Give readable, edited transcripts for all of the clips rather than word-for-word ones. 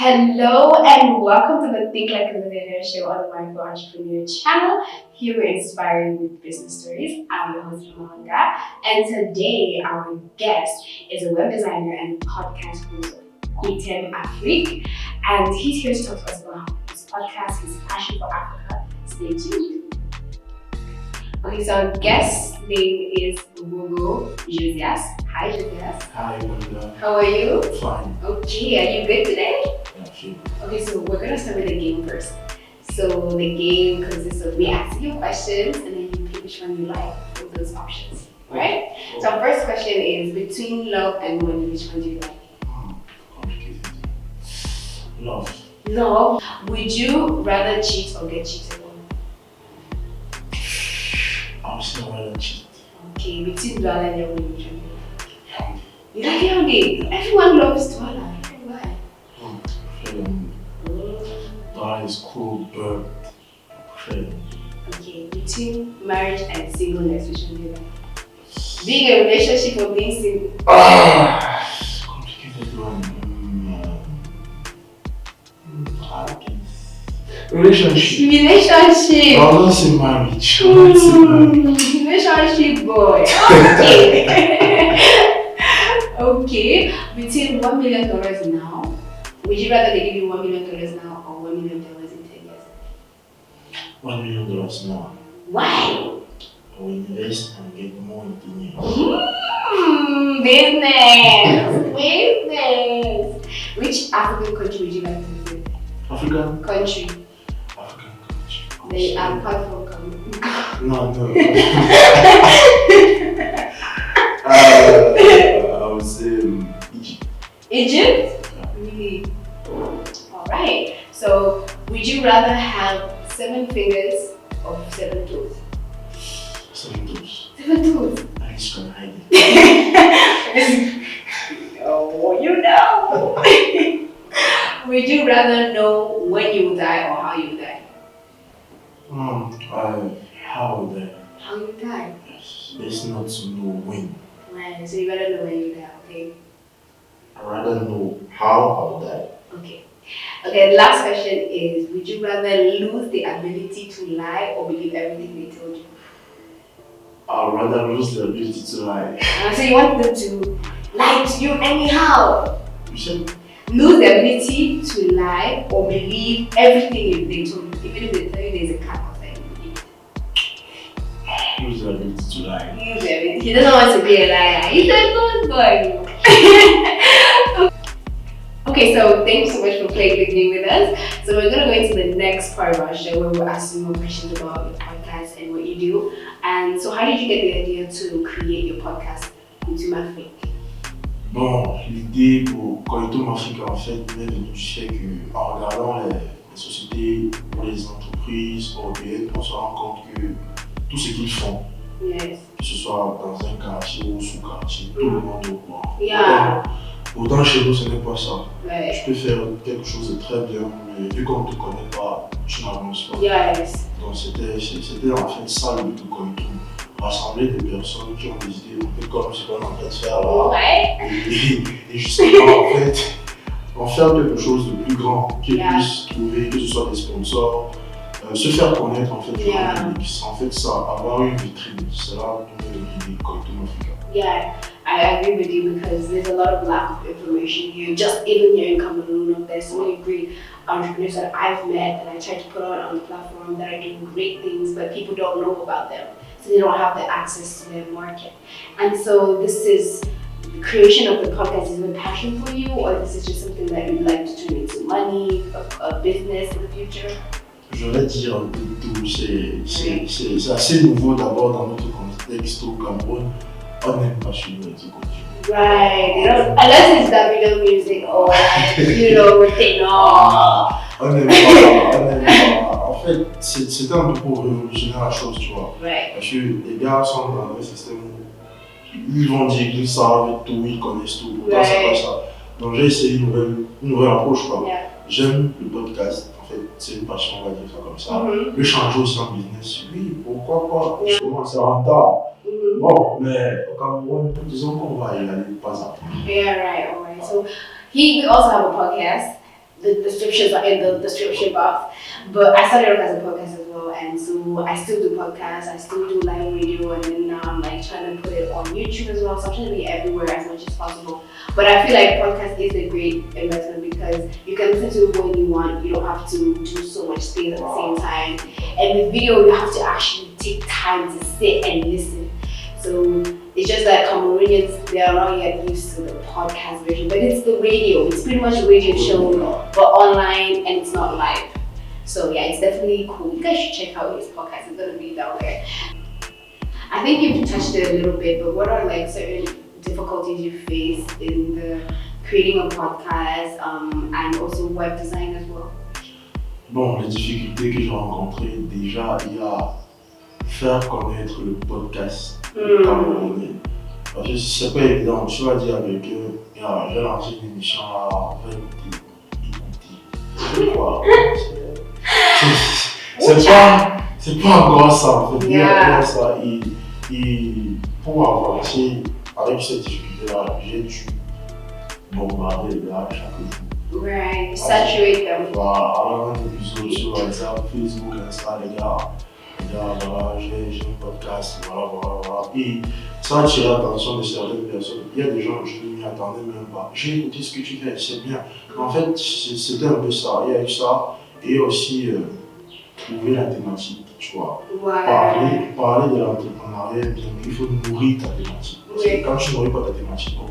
Hello and welcome to the Think Like Millionaire Show on the Micro Entrepreneur channel. Here we're inspiring with business stories. I'm your host, Ramanga, and today our guest is a web designer and podcast host of Item Afrique, and he's here to talk to us about his podcast, his passion for Africa. Stay tuned. Okay, so our guest's name is Josias. Hi, Josias. Hi, Wanda. How are you? Fine. Okay, are you good today? Yeah, sure. Okay, so we're gonna start with the game first. So the game consists of me asking you questions and then you pick which one you like with those options. Alright? So our first question is between love and money, which one do you like? Complicated. Love. Love. Would you rather cheat or get cheated on? I'm still rather cheat. Okay, between Dwala and Yahweh, which one do you Yeah. like? You like Yahweh? Everyone loves Dwala. Why? That is cool, but Okay, between marriage and singleness, which one do you like? Being in a relationship or being single? complicated one. I guess. Relationship. I don't say marriage. Relationship boy. Okay. Okay. Between $1 million now, would you rather they give you $1 million now or $1 million in 10 years? $1 million now. Why? I will invest and get more in 10 years. Business. Business. Which African country would you like to visit? African Country. country. They are quite from Cameroon. No. I would say Egypt. Egypt? Really? Alright. So, would you rather have 7 fingers or 7 toes? 7 toes. 7 toes? I just can't hide it. Oh, you know. Would you rather know when you will die or how you will die? How would I? How you die? Yes. It's not to know when. Right, so you better know when you die, okay? I rather know how I would die. Okay. Okay, the last question is, would you rather lose the ability to lie or believe everything they told you? I'd rather lose the ability to lie. So you want them to lie to you anyhow? You said? Lose the ability to lie or believe everything they told you, even if they tell you there's a cat outside, you believe it. Lose the ability to lie. Lose the ability. He doesn't want to be a liar. He's a good boy. Okay, so thank you so much for playing the game with us. So we're gonna go into the next part of our show where we'll ask you more questions about your podcast and what you do. And so how did you get the idea to create your podcast into Afrique? Bon, l'idée pour Coïtum Africa en fait m'est venue du fait qu'en regardant les sociétés ou les entreprises européennes, on se rend compte que tout ce qu'ils font, Yes. que ce soit dans un quartier ou sous-quartier, tout le monde est au courant. Yeah. Autant chez nous, ce n'est pas ça. Right. Tu peux faire quelque chose de très bien, mais vu qu'on ne te connaît pas, tu n'avances pas. Yes. Donc c'était en fait ça le but de Coïtum. Rassembler des personnes qui ont des idées un peu comme ce qu'on est en train de faire là. Ouais. Et justement, en fait, en faire quelque chose de plus grand, qu'ils puissent trouver, que ce soit des sponsors, se faire connaître en fait. En fait, ça, avoir une vitrine, c'est là qu'on est l'idée de Coïtum Africa. Yeah, I agree with you because there's a lot of lack of information here. Just even here in Cameroon, there's so many great entrepreneurs that I've met and I try to put on the platform that are doing great things, but people don't know about them. So they don't have the access to their market. And so this is, the creation of the podcast is a passion for you, or this is just something that you'd like to turn into money, a business in the future? Je vais dire un peu de tout. C'est assez nouveau d'abord dans notre contexte au Cameroun. On n'aime pas chez nous être continu. Right, you know, unless it's that video music or like, you know, thing. Oh. On n'aime pas. En fait, c'était un peu pour révolutionner la chose, tu vois. Right. Parce que les gars sont dans un système où ils vont dire qu'ils savent tout, ils connaissent tout. Pourtant, c'est pas ça. Donc, j'ai essayé une nouvelle approche, quoi. Yeah. J'aime le podcast. En fait, c'est une passion, on va dire ça comme ça. Le changer aussi en business, oui, pourquoi pas. Souvent, c'est rentable. Bon, mais au Cameroun, disons qu'on va y aller pas à pas. Yeah, right, alright. So we also have a podcast the descriptions are in the description box. But I started off as a podcast as well, and so I still do podcasts, I still do live radio, and then now I'm like trying to put it on YouTube as well. So I'm trying to be everywhere as much as possible. But I feel like podcast is a great investment because you can listen to it when you want. You don't have to do so much things at the same time. And with video, you have to actually take time to sit and listen. So it's just that Cameroonians, they are not yet used to the podcast version, but it's the radio. It's pretty much a radio show, but online, and it's not live. So yeah, it's definitely cool. You guys should check out his podcast. It's gonna be down there. I think you've touched it a little bit, but what are like certain difficulties you face in the creating a podcast and also web design as well? Bon, les difficultés que j'ai rencontrées, déjà, il y a faire connaître le podcast camerounais. Parce que c'est pas évident. Tu vas dire avec eux, j'ai lancé une émission là, on va écouter. C'est quoi? C'est pas encore ça en fait. Yeah. Ça, pour avancer avec cette difficulté-là, j'ai dû bombarder les gars chaque jour. Right, saturate them. Voilà, avoir un épisode sur WhatsApp, Facebook, Insta, les gars, voilà, j'ai un podcast, voilà. Et ça a attiré l'attention de certaines personnes. Il y a des gens, je ne m'y attendais même pas. J'ai écouté ce que tu fais, c'est bien. En fait, c'était un peu ça. Il y a eu ça et aussi trouver la thématique, tu vois. Ouais. Parler de l'entrepreneuriat, bien, il faut nourrir ta thématique. Parce que quand tu ne nourris pas ta thématique, bon,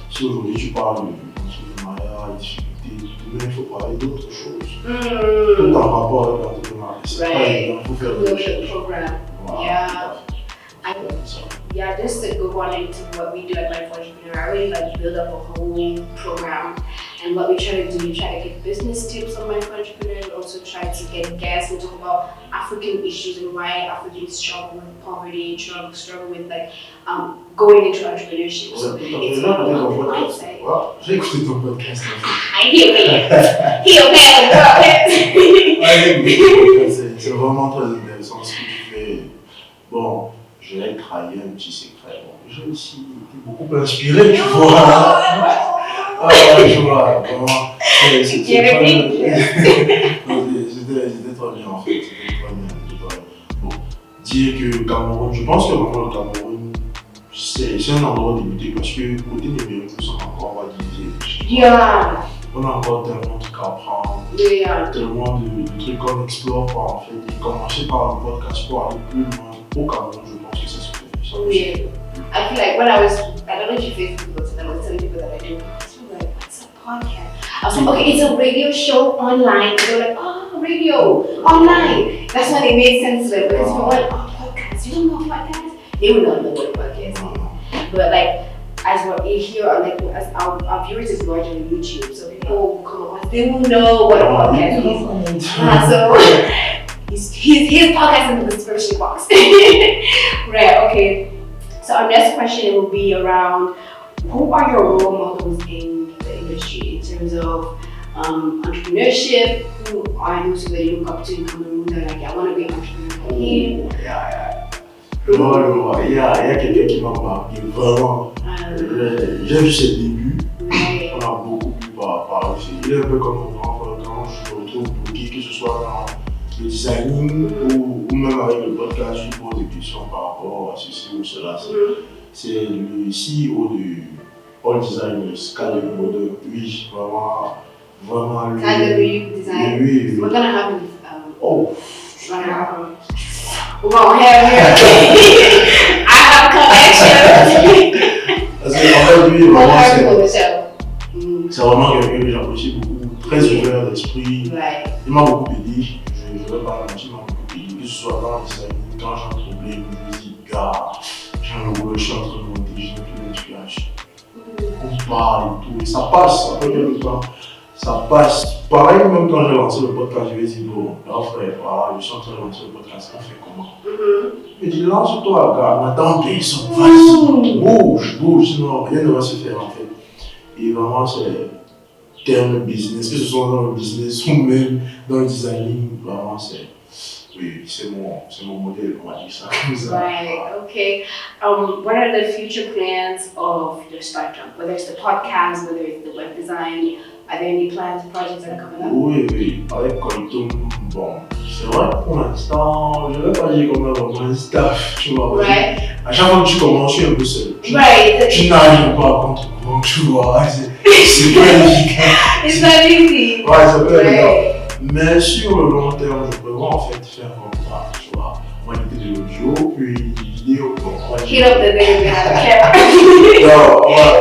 si aujourd'hui tu parles de l'entrepreneuriat, des difficultés, demain il faut parler d'autres choses. Tout en rapport avec l'entrepreneuriat. C'est pas évident, il faut faire des recherches. Voilà. Yeah, just to go on into what we do at Life Entrepreneur, I really like build up a whole program. And what we try to do, we try to get business tips on Life Entrepreneur and also try to get guests and talk about African issues and why Africans struggle with poverty, struggle with like going into entrepreneurship. So it's all about the mindset. J'ai écouté ton podcast. C'est vraiment très intéressant ce que tu fais. Bon, je vais trahir un petit secret. Bon, j'ai aussi été beaucoup inspiré, tu vois. Je vois, vraiment. C'était trop bien en fait. Bon, dire que Cameroun, je pense que vraiment le Cameroun, c'est un endroit où débuter parce que côté numérique, nous sommes encore, on va diviser. Yeah. On a encore tellement de trucs à apprendre, tellement de trucs qu'on explore pas en fait. Et commencer par le podcast pour aller plus loin au Cameroun, je pense que ça se fait. Yeah. I feel like when I don't know if you Facebook posts, and I was telling people that I do. What's a podcast? I was like, okay, it's a radio show online. And they were like, oh, radio, online. That's when it made sense to them because people went, oh, podcast. You don't know podcast? They would not know what a podcast is. But like, as what we hear, like as our viewers is large on YouTube, so people who come across, they will know what a podcast is. So his podcast in the description box. Right, okay. So our next question will be around who are your role models in the industry in terms of entrepreneurship? Who are those that you look up to in Cameroon that like, I want to be an entrepreneur like you? Il y a quelqu'un qui m'a marqué vraiment. J'ai vu ses débuts. On a beaucoup pu parler aussi. Il est un peu comme mon grand frère quand je me retrouve bloqué, que ce soit dans le designing ou même avec le podcast, je pose des questions par rapport à ceci ou cela. C'est le CEO de All Designers, Cameroon. Oui, vraiment lui. Cameroon Design. Oui. We're gonna have him. We're gonna have him. I have connections. Parce qu'en fait, lui, vraiment, c'est vraiment quelqu'un que j'apprécie beaucoup, très ouvert d'esprit. Il m'a beaucoup aidé. Je ne vais pas mentir, il m'a beaucoup aidé. Que ce soit dans le design, quand j'ai un problème, je me dis, gars, j'ai un logo, je suis en train de monter, j'ai plus d'inspiration. On parle et tout, et ça passe après quelques temps. Ça passe. Pareil, même quand j'ai lancé le podcast, je lui ai dit, bon, là frère, voilà, je suis en train de lancer le podcast, on fait comment? Il me dit, lance-toi, gars, n'attends personne, vas-y, bouge, sinon rien ne va se faire en fait. Et vraiment, c'est terme business, que ce soit dans le business ou même dans le designing, vraiment, c'est mon modèle, on va dire ça comme ça. Right, okay. What are the future plans of your startup? Whether it's the podcast, whether it's the web design, Are there any plans, projects that are coming up? Oui, avec Koitum, bon, c'est vrai que pour l'instant, je ne vais pas dire qu'on a vraiment un staff, tu vois. Right. À chaque fois que tu commences, tu es un peu seul. Right. Tu n'arrives pas à comprendre, tu vois. C'est pas évident. It's not easy. Ouais, c'est pas évident. Mais sur le long terme, je prévois en fait faire comme ça, tu vois. On va écouter de l'audio, puis des vidéos. Bon, hit up the video behind the camera. Non,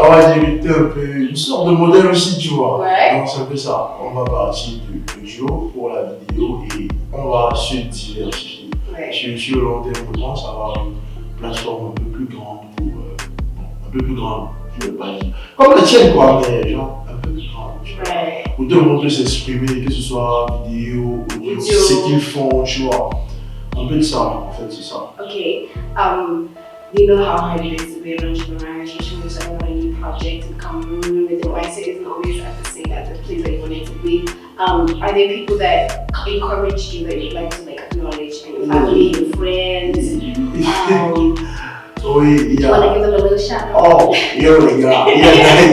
on va directer un peu une sorte de modèle aussi, tu vois. Ouais. Donc c'est un peu ça. On va partir de l'audio pour la vidéo et on va se diversifier. Ouais. Sur le long terme, je pense avoir une plateforme un peu plus grande pour. Un peu plus grande, je ne vais pas dire. Comme la tienne, quoi, mais genre un peu plus grande. Ouais. Où tout le monde peut s'exprimer, que ce soit vidéo, audio, ce qu'ils font, tu vois. Un peu de ça, en fait, c'est ça. Okay. You know how hard it is to be an entrepreneur, especially when you're starting a new project in Cameroon, with the mindset isn't always at the same at the place that you want it to be. Are there people that encourage you that you'd like to acknowledge, and your family, your friends? Oui, il y a. You want to give them a little shout out? Oh, yo les gars, il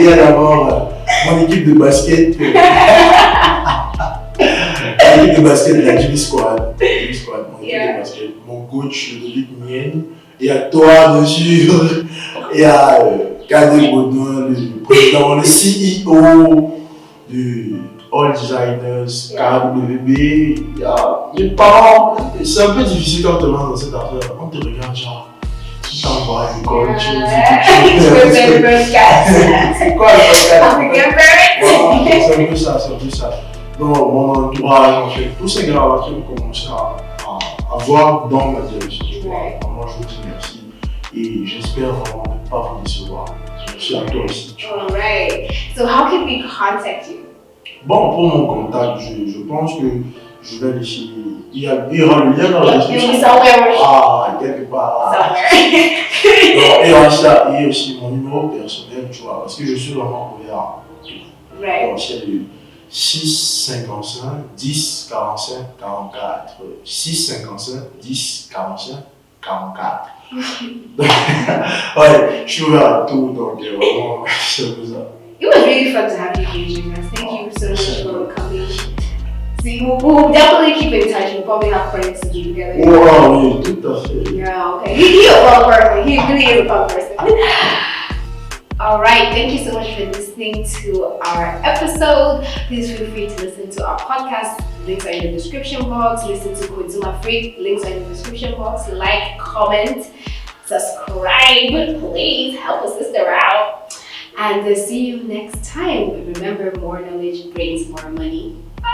y a d'abord mon équipe de basket. L'équipe de basket de la Jimmy Squad. Mon équipe de basket. Mon coach, Ludovic Mien. Il y a toi, bien sûr. Il y a Kadé Baudouin, le président, le CEO de All Designers, KWB. Il y a mes parents. C'est un peu difficile quand on te lance dans cette affaire. On te regarde genre. Tu t'envoies à l'école, tu c'est quoi le podcast? C'est un peu ça. Donc, mon entourage, en fait, tous ces gars-là qui ont commencé à voir dans ma direction. Ouais. Vraiment, je vous dis merci et j'espère vraiment ne pas vous décevoir. Merci à toi aussi. Alright. So, how can we contact you? Bon, pour mon contact, je pense que je vais laisser. Il y aura le lien dans la description. Ah, quelque part. Somewhere. Et ça, il y a aussi mon numéro personnel, tu vois, parce que je suis vraiment ouvert. Right. Donc, c'est le 655 10 45 44. 655 10 45 44. Ouais, je suis ouvert à tout, donc vraiment, c'est un peu ça. It was really fun to have you here, Josias. Thank you so much for coming. See, we'll definitely keep in touch. We'll probably have friends to do together. Oh, oui, tout à fait. Yeah, okay. He's a fun person. He really is a fun person. Alright, thank you so much for listening to our episode. Please feel free to listen to our podcast. Links are in the description box. Listen to Koizuma Freak. Links are in the description box. Like, comment, subscribe. Please help a sister out. And see you next time. Remember, more knowledge brings more money. Bye.